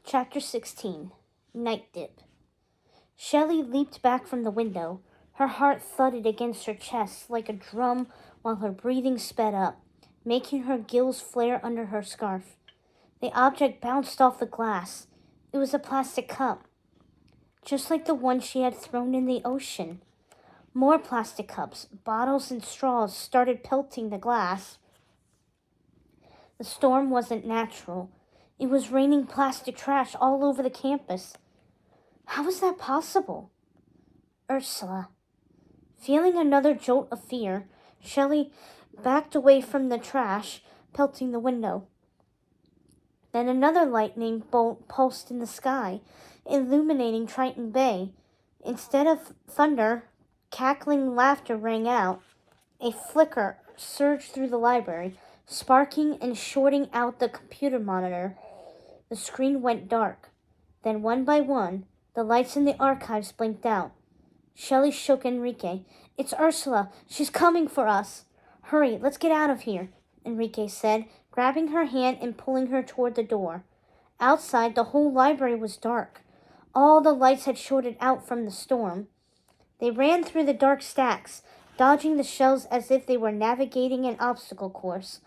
Chapter 16 Night Dip. Shelley leaped back from the window. Her heart thudded against her chest like a drum while her breathing sped up, making her gills flare under her scarf. The object bounced off the glass. It was a plastic cup, just like the one she had thrown in the ocean. More plastic cups, bottles, and straws started pelting the glass. The storm wasn't natural. It was raining plastic trash all over the campus. How was that possible? Ursula. Feeling another jolt of fear, Shelley backed away from the trash pelting the window. Then another lightning bolt pulsed in the sky, illuminating Triton Bay. Instead of thunder, cackling laughter rang out. A flicker surged through the library, sparking and shorting out the computer monitor. The screen went dark. Then one by one, the lights in the archives blinked out. Shelley shook Enrique. "It's Ursula. She's coming for us." "Hurry, let's get out of here," Enrique said, grabbing her hand and pulling her toward the door. Outside, the whole library was dark. All the lights had shorted out from the storm. They ran through the dark stacks, dodging the shells as if they were navigating an obstacle course.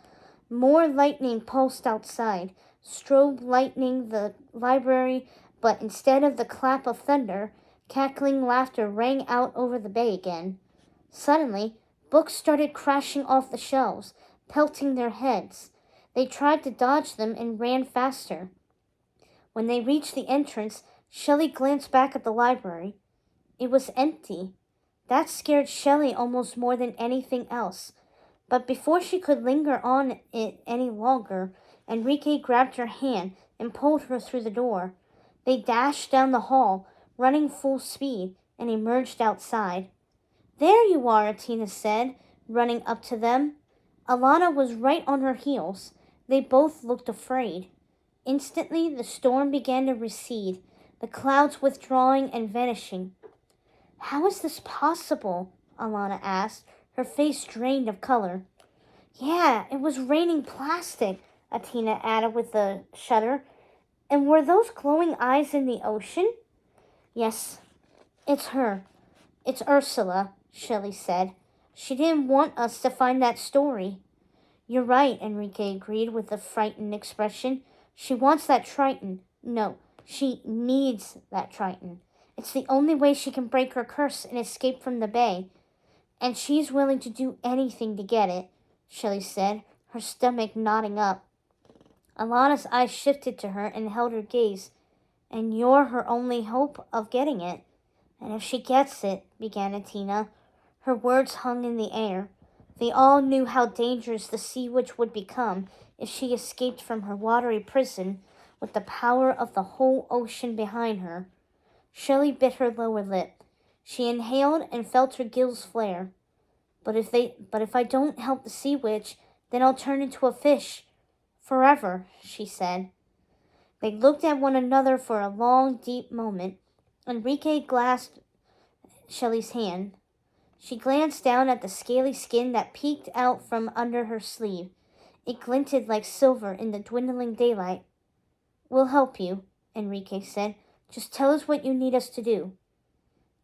More lightning pulsed outside, strobe lightning the library, but instead of the clap of thunder, cackling laughter rang out over the bay again. Suddenly, books started crashing off the shelves, pelting their heads. They tried to dodge them and ran faster. When they reached the entrance, Shelley glanced back at the library. It was empty. That scared Shelley almost more than anything else. But before she could linger on it any longer, Enrique grabbed her hand and pulled her through the door. They dashed down the hall, running full speed, and emerged outside. "There you are," Atina said, running up to them. Alana was right on her heels. They both looked afraid. Instantly, the storm began to recede, the clouds withdrawing and vanishing. "How is this possible?" Alana asked, her face drained of color. "Yeah, it was raining plastic," Atina added with a shudder. "And were those glowing eyes in the ocean?" "Yes, it's her. It's Ursula," Shelley said. "She didn't want us to find that story." "You're right," Enrique agreed with a frightened expression. "She wants that Triton. No, she needs that Triton. It's the only way she can break her curse and escape from the bay. And she's willing to do anything to get it," Shelley said, her stomach knotting up. Alana's eyes shifted to her and held her gaze. "And you're her only hope of getting it." "And if she gets it," began Atina. Her words hung in the air. They all knew how dangerous the sea witch would become if she escaped from her watery prison with the power of the whole ocean behind her. Shelley bit her lower lip. She inhaled and felt her gills flare. But if I don't help the sea witch, then I'll turn into a fish. Forever," she said. They looked at one another for a long, deep moment. Enrique grasped Shelley's hand. She glanced down at the scaly skin that peeked out from under her sleeve. It glinted like silver in the dwindling daylight. "We'll help you," Enrique said. "Just tell us what you need us to do."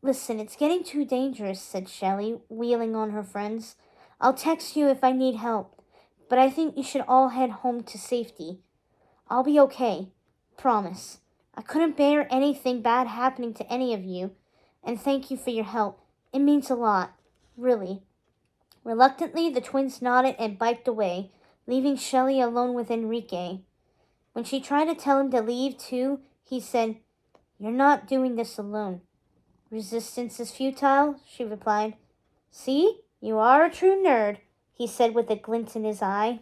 "Listen, it's getting too dangerous," said Shelley, wheeling on her friends. "I'll text you if I need help, but I think you should all head home to safety. I'll be okay. Promise. I couldn't bear anything bad happening to any of you, and thank you for your help. It means a lot. Really." Reluctantly, the twins nodded and biked away, leaving Shelley alone with Enrique. When she tried to tell him to leave too, he said, "You're not doing this alone." "Resistance is futile," she replied. "See, you are a true nerd," he said with a glint in his eye.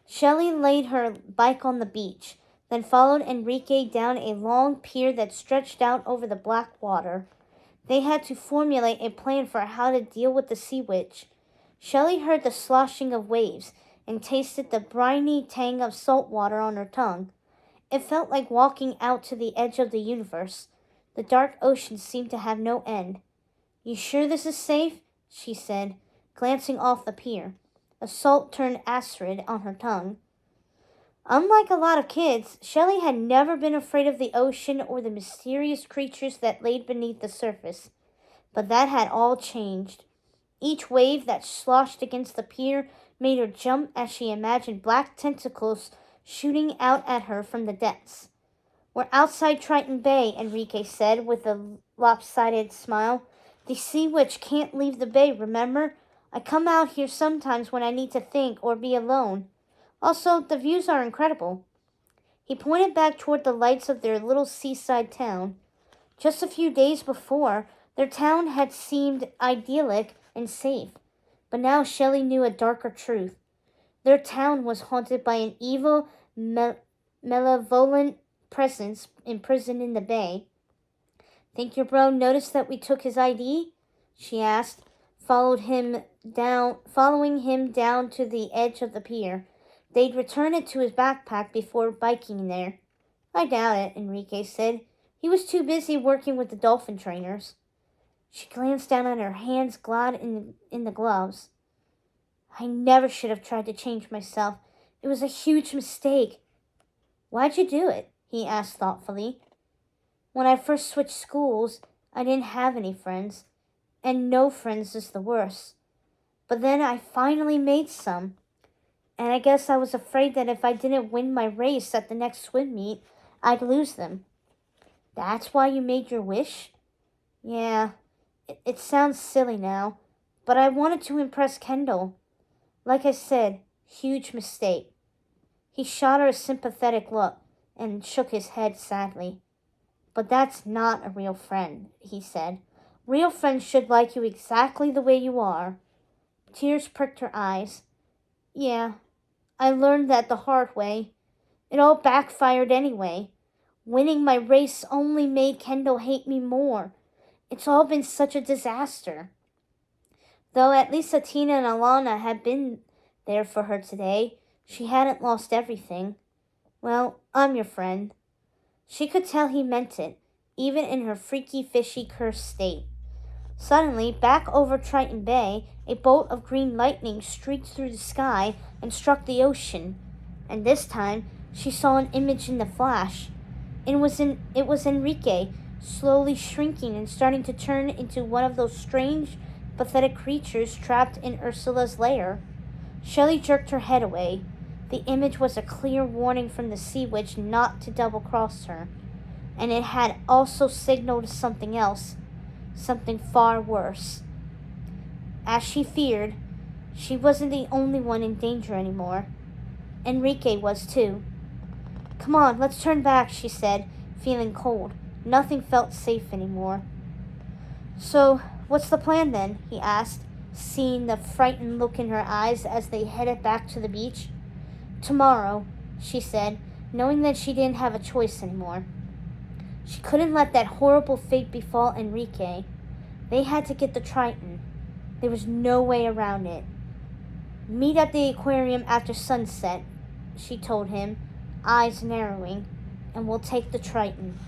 Shelley laid her bike on the beach, then followed Enrique down a long pier that stretched out over the black water. They had to formulate a plan for how to deal with the sea witch. Shelley heard the sloshing of waves and tasted the briny tang of salt water on her tongue. It felt like walking out to the edge of the universe. The dark ocean seemed to have no end. "You sure this is safe?" she said, glancing off the pier. The salt turned acrid on her tongue. Unlike a lot of kids, Shelley had never been afraid of the ocean or the mysterious creatures that laid beneath the surface. But that had all changed. Each wave that sloshed against the pier made her jump as she imagined black tentacles shooting out at her from the depths. "We're outside Triton Bay," Enrique said with a lopsided smile. "The sea witch can't leave the bay, remember? I come out here sometimes when I need to think or be alone. Also, the views are incredible." He pointed back toward the lights of their little seaside town. Just a few days before, their town had seemed idyllic and safe. But now Shelley knew a darker truth. Their town was haunted by an evil, malevolent presence imprisoned in the bay. "Think your bro noticed that we took his ID?" she asked, following him down to the edge of the pier. They'd return it to his backpack before biking there. "I doubt it," Enrique said. "He was too busy working with the dolphin trainers." She glanced down at her hands clad in the gloves. "I never should have tried to change myself. It was a huge mistake." "Why'd you do it?" he asked thoughtfully. "When I first switched schools, I didn't have any friends. And no friends is the worst. But then I finally made some. And I guess I was afraid that if I didn't win my race at the next swim meet, I'd lose them." "That's why you made your wish?" "Yeah, it sounds silly now, but I wanted to impress Kendall. Like I said, huge mistake." He shot her a sympathetic look and shook his head sadly. "But that's not a real friend," he said. "Real friends should like you exactly the way you are." Tears pricked her eyes. "Yeah, I learned that the hard way. It all backfired anyway. Winning my race only made Kendall hate me more. It's all been such a disaster." Though at least Atina and Alana had been there for her today, she hadn't lost everything. "Well, I'm your friend." She could tell he meant it, even in her freaky, fishy, cursed state. Suddenly, back over Triton Bay, a bolt of green lightning streaked through the sky and struck the ocean. And this time, she saw an image in the flash. It was Enrique, slowly shrinking and starting to turn into one of those strange, pathetic creatures trapped in Ursula's lair. Shelley jerked her head away. The image was a clear warning from the sea witch not to double-cross her, and it had also signaled something else, something far worse. As she feared, she wasn't the only one in danger anymore. Enrique was too. "Come on, let's turn back," she said, feeling cold. Nothing felt safe anymore. "So, what's the plan then?" he asked, seeing the frightened look in her eyes as they headed back to the beach. "Tomorrow," she said, knowing that she didn't have a choice anymore. She couldn't let that horrible fate befall Enrique. They had to get the Triton. There was no way around it. "Meet at the aquarium after sunset," she told him, eyes narrowing, "and we'll take the Triton."